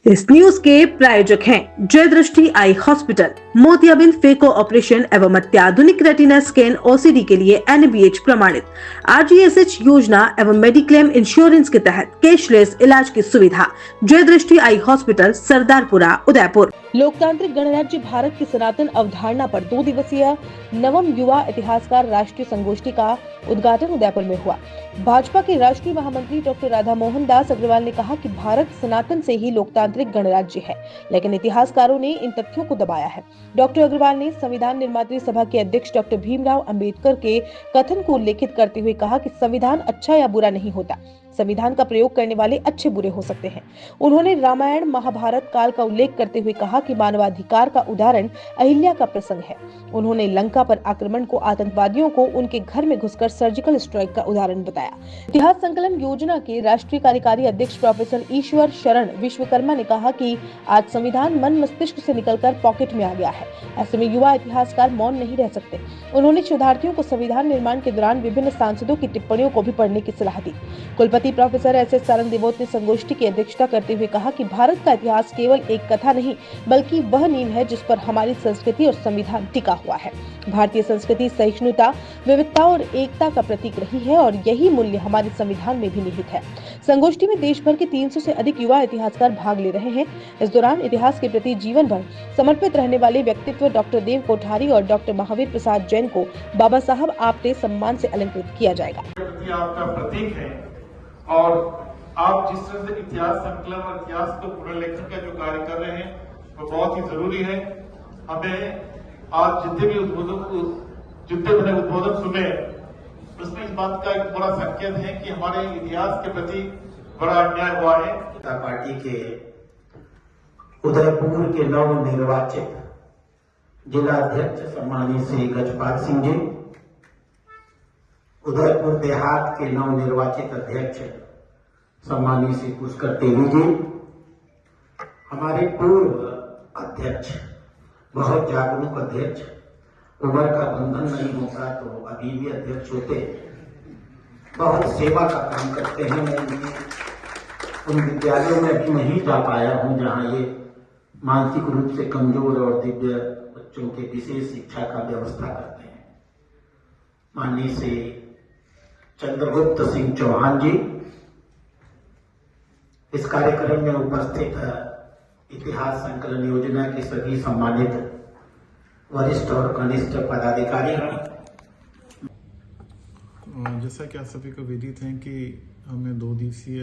इस न्यूज के प्रायोजक हैं जय दृष्टि आई हॉस्पिटल, मोतियाबिंद फेको ऑपरेशन एवं अत्याधुनिक रेटिना स्कैन ओसीडी के लिए NABH प्रमाणित, RGSH योजना एवं मेडिक्लेम इंश्योरेंस के तहत कैशलेस इलाज की सुविधा। जय दृष्टि आई हॉस्पिटल, सरदारपुरा, उदयपुर। लोकतांत्रिक गणराज्य भारत की सनातन अवधारणा पर 2 दिवसीय नवम युवा इतिहासकार राष्ट्रीय संगोष्ठी का उद्घाटन उदयपुर में हुआ। भाजपा के राष्ट्रीय महामंत्री डॉक्टर राधा मोहन दास अग्रवाल ने कहा कि भारत सनातन से ही लोकतांत्रिक गणराज्य है, लेकिन इतिहासकारों ने इन तथ्यों को दबाया है। डॉक्टर अग्रवाल ने संविधान निर्मात्री सभा के अध्यक्ष डॉक्टर भीमराव अंबेडकर के कथन को उल्लेखित करते हुए कहा कि संविधान अच्छा या बुरा नहीं होता, संविधान का प्रयोग करने वाले अच्छे बुरे हो सकते हैं। उन्होंने रामायण महाभारत काल का उल्लेख करते हुए कहा कि मानवाधिकार का उदाहरण अहिल्या का प्रसंग है। उन्होंने लंका पर आक्रमण को आतंकवादियों को उनके घर में घुसकर सर्जिकल स्ट्राइक का उदाहरण बताया। इतिहास संकलन योजना के राष्ट्रीय कार्यकारी अध्यक्ष प्रोफेसर ईश्वर शरण विश्वकर्मा ने कहा कि आज संविधान मन मस्तिष्क से निकलकर पॉकेट में आ गया है, ऐसे में युवा इतिहासकार मौन नहीं रह सकते। उन्होंने शोधार्थियों को संविधान निर्माण के दौरान विभिन्न सांसदों की टिप्पणियों को भी पढ़ने की सलाह दी। कुलपति प्रोफेसर SS सारंग देवोत ने संगोष्ठी की अध्यक्षता करते हुए कहा कि भारत का इतिहास केवल एक कथा नहीं, बल्कि वह नींव है जिस पर हमारी संस्कृति और संविधान टिका हुआ है। भारतीय संस्कृति सहिष्णुता, विविधता और एकता का प्रतीक रही है और यही मूल्य हमारे संविधान में भी निहित है। संगोष्ठी में देश भर के 300 से अधिक युवा इतिहासकार भाग ले रहे हैं। इस दौरान इतिहास के प्रति जीवन भर समर्पित रहने वाले व्यक्तित्व डॉक्टर देव कोठारी और डॉक्टर महावीर प्रसाद जैन को बाबा साहब आपटे सम्मान से अलंकृत किया जाएगा। आपका प्रतीक है और आप जिस तरह से इतिहास संकलन और इतिहास को पुनर्लेखन का जो कार्य कर रहे हैं वो बहुत ही जरूरी है। हमें आज जितने मैंने उद्बोधन सुने उसमें इस बात का एक बड़ा संकेत है कि हमारे इतिहास के प्रति बड़ा अन्याय हुआ है। पार्टी के उदयपुर के नव निर्वाचित जिला अध्यक्ष सम्मानित श्री गजपाल सिंह जी, उदयपुर देहात के नव निर्वाचित अध्यक्ष सम्मानित श्री पुष्कर तेली जी, हमारे पूर्व अध्यक्ष, बहुत जागरूक अध्यक्ष, उम्र का बंधन नहीं होता तो अभी भी अध्यक्ष होते, बहुत सेवा का काम करते हैं। मैं उन विद्यालयों में अभी नहीं जा पाया हूं जहां ये मानसिक रूप से कमजोर और दिव्य बच्चों के विशेष शिक्षा का व्यवस्था करते हैं। माननीय श्री चंद्रगुप्त सिंह चौहान जी, इस कार्यक्रम में उपस्थित इतिहास संकलन योजना के सभी सम्मानित वरिष्ठ और कनिष्ठ पदाधिकारी। जैसा कि आप सभी को विदित है कि हमने 2 दिवसीय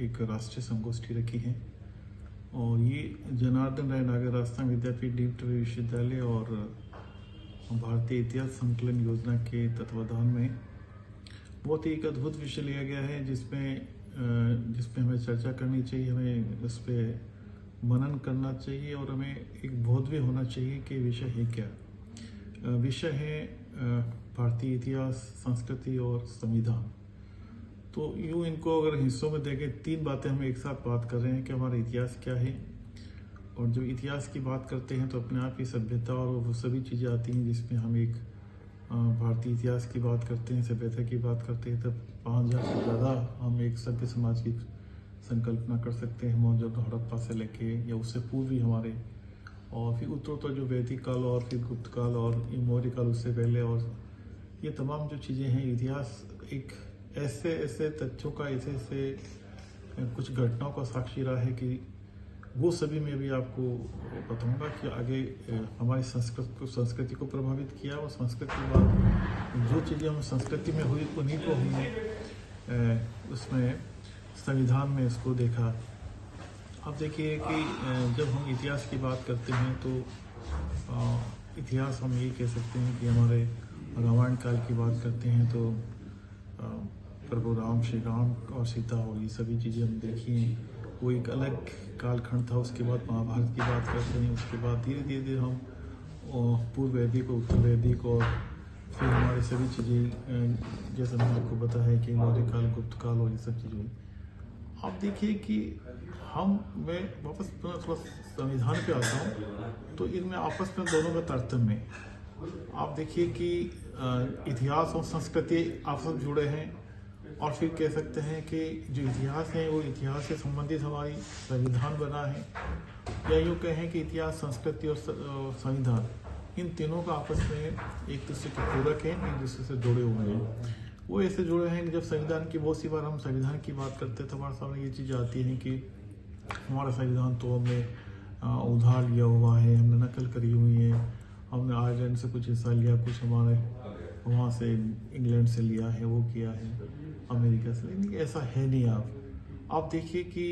एक राष्ट्रीय संगोष्ठी रखी है और ये जनार्दन राय नागर राजस्थान विद्यापीठ डीम्ड विश्वविद्यालय और भारतीय इतिहास संकलन योजना के तत्वाधान में बहुत ही एक अद्भुत विषय लिया गया है जिसपे हमें चर्चा करनी चाहिए, हमें उस पर मनन करना चाहिए और हमें एक बोध भी होना चाहिए कि विषय है क्या। विषय है भारतीय इतिहास, संस्कृति और संविधान। तो यूँ इनको अगर हिस्सों में देखें, 3 बातें हम एक साथ बात कर रहे हैं कि हमारा इतिहास क्या है। और जब इतिहास की बात करते हैं तो अपने आप ही सभ्यता और वो सभी चीज़ें आती हैं जिसमें हम एक भारतीय इतिहास की बात करते हैं, सभ्यता की बात करते हैं, तब 5000 से ज़्यादा हम एक सभ्य समाज की संकल्पना कर सकते हैं, मौजूद हड़प्पा से लेके या उससे पूर्व भी हमारे, और फिर उत्तरोत्तर जो वैदिक काल और फिर गुप्त काल और मौर्य काल उससे पहले, और ये तमाम जो चीज़ें हैं, इतिहास एक ऐसे तथ्यों का, ऐसे कुछ घटनाओं का साक्षी रहा है कि वो सभी में भी आपको बताऊंगा कि आगे हमारी संस्कृति को प्रभावित किया और संस्कृति के बाद जो चीज़ें हम संस्कृति में हुई उन्हीं को हमने उसमें संविधान में इसको देखा। अब देखिए कि जब हम इतिहास की बात करते हैं तो इतिहास हम ये कह सकते हैं कि हमारे रामायण काल की बात करते हैं तो प्रभु राम, श्री राम और सीता और ये सभी चीज़ें हम देखी हैं, वो एक अलग कालखंड था। उसके बाद महाभारत की बात करते हैं, उसके बाद धीरे धीरे हम पूर्व वैदिक और उत्तर वैदिक और फिर हमारी सभी चीज़ें जैसा मैंने आपको बताया है कि मौर्य काल, गुप्त काल और ये सब चीज़ें हुई। आप देखिए कि मैं वापस थोड़ा संविधान पे आता हूँ तो इनमें आपस में दोनों का तारतम्य है। आप देखिए कि इतिहास और संस्कृति आपस में जुड़े हैं और फिर कह सकते हैं कि जो इतिहास है वो इतिहास से संबंधित हमारी संविधान बना है, या यूँ कहें कि इतिहास, संस्कृति और संविधान, इन तीनों का आपस में एक दूसरे के पूरक हैं, एक दूसरे से जुड़े हुए हैं। वो ऐसे जुड़े हैं कि जब संविधान की बहुत सी बार हम संविधान की बात करते हैं तो हमारे सामने ये चीज़ आती है कि हमारा संविधान तो हमने उधार लिया हुआ है, हमने नकल करी हुई है, हमने आयरलैंड से कुछ हिस्सा लिया, कुछ हमारे वहाँ से इंग्लैंड से लिया है, वो किया है, अमेरिका से। लेकिन ऐसा है नहीं। आप देखिए कि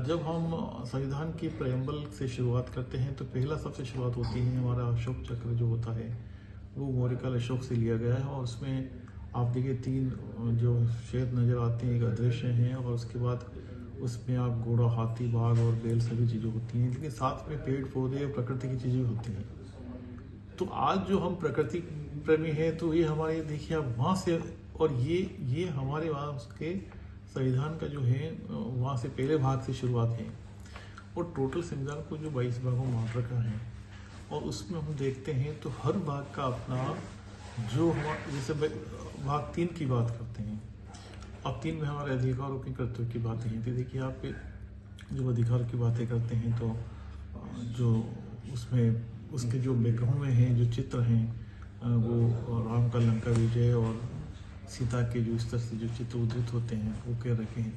जब हम संविधान की प्रेम्बल से शुरुआत करते हैं तो पहला सबसे शुरुआत होती है हमारा अशोक चक्र जो होता है, वो मौर्यकाल अशोक से लिया गया है। और उसमें आप देखिए 3 जो शेर नज़र आते हैं, एक अदृश्य हैं, और उसके बाद उसमें आप घोड़ा, हाथी, बाघ और बैल सभी चीज़ें होती हैं, लेकिन साथ में पेड़ पौधे और प्रकृति की चीज़ें होती हैं। तो आज जो हम प्रकृति प्रेमी हैं तो ये हमारे देखिए आप वहाँ से, और ये हमारे वहाँ उसके संविधान का जो है वहाँ से पहले भाग से शुरुआत है। और टोटल संविधान को जो 22 भागों में बांट रखा है, और उसमें हम देखते हैं तो हर भाग का अपना जो जैसे भाग 3 की बात करते हैं, अब 3 में हमारे अधिकारों की, कर्तव्य की बातें हैं। तो देखिए आप जब अधिकार की बातें करते हैं तो जो उसमें उसके जो बैकग्राउंड में हैं, जो चित्र हैं, वो राम का लंका विजय और सीता के जो इस तरह से जो चित्र उद्धृत होते हैं वो कह रखे हैं,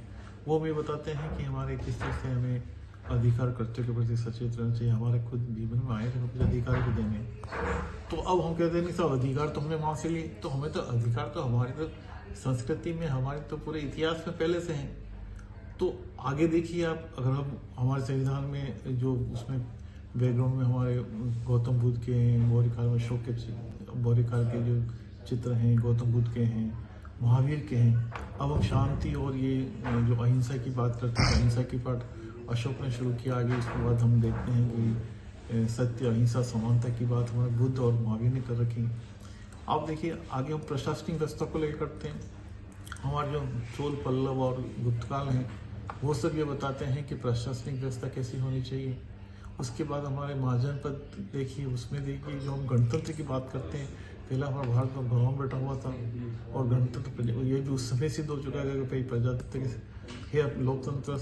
वो हमें बताते हैं कि हमारे किस तरह से हमें अधिकार कर्तव्य के प्रति सचेत रहना चाहिए। हमारे खुद जीवन में आए थे कुछ अधिकार को देने, तो अब हम कहते हैं नहीं साहब अधिकार तो हमने वहाँ से लिए, तो हमें तो अधिकार तो हमारी तो संस्कृति में, हमारे तो पूरे इतिहास में पहले से हैं। तो आगे देखिए आप, अगर हम हमारे संविधान में जो उसमें बैकग्राउंड में हमारे गौतम बुद्ध के हैं, मौर्यकाल में अशोक के, मौर्यकाल के जो चित्र हैं गौतम बुद्ध के हैं, महावीर के हैं। अब हम शांति और ये जो अहिंसा की बात करते हैं, अहिंसा की पाठ अशोक ने शुरू किया, आगे उसके बाद हम देखते हैं कि सत्य, अहिंसा, समानता की बात हमारे बुद्ध और महावीर ने कर रखी। आप देखिए आगे हम प्रशासनिक व्यवस्था को लेकर करते हैं, हमारे जो चोल, पल्लव और गुप्तकाल हैं वो सब ये बताते हैं कि प्रशासनिक व्यवस्था कैसी होनी चाहिए। उसके बाद हमारे महाजन पद देखिए, उसमें देखिए जो हम गणतंत्र की बात करते हैं, पहला हमारा भारत में भगवान बैठा हुआ था, और गणतंत्र ये भी उस समय सिद्ध हो चुका है कि प्रजातंत्र है, लोकतंत्र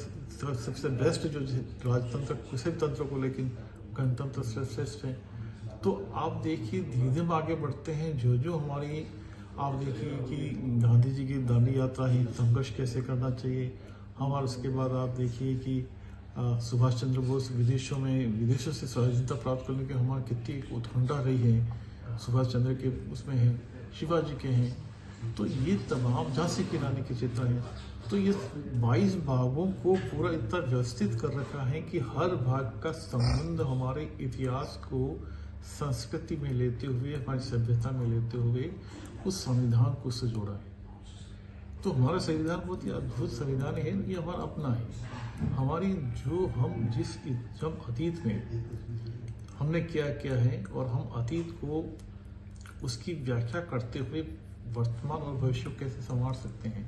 सबसे बेस्ट जो राजतंत्र किसी तंत्र को, लेकिन गणतंत्र श्रेष्ठ है। तो आप देखिए धीरे धीरे आगे बढ़ते हैं, जो हमारी आप देखिए कि गांधी जी की दांडी यात्रा है, संघर्ष कैसे करना चाहिए हमारा। उसके बाद आप देखिए कि सुभाष चंद्र बोस विदेशों से स्वाधीनता प्राप्त करने की हमारी कितनी उत्कंठा रही है, सुभाष चंद्र के उसमें हैं, शिवाजी के हैं। तो ये तमाम झांसी की रानी के चित्र हैं। तो ये 22 भागों को पूरा इतना व्यवस्थित कर रखा है कि हर भाग का संबंध हमारे इतिहास को संस्कृति में लेते हुए, हमारी सभ्यता में लेते हुए उस संविधान को उससे जोड़ा है। तो हमारा संविधान बहुत ही अद्भुत संविधान है, ये हमारा अपना है। हमारी जो हम जब अतीत में हमने क्या किया है, और हम अतीत को उसकी व्याख्या करते हुए वर्तमान और भविष्य को कैसे संवार सकते हैं।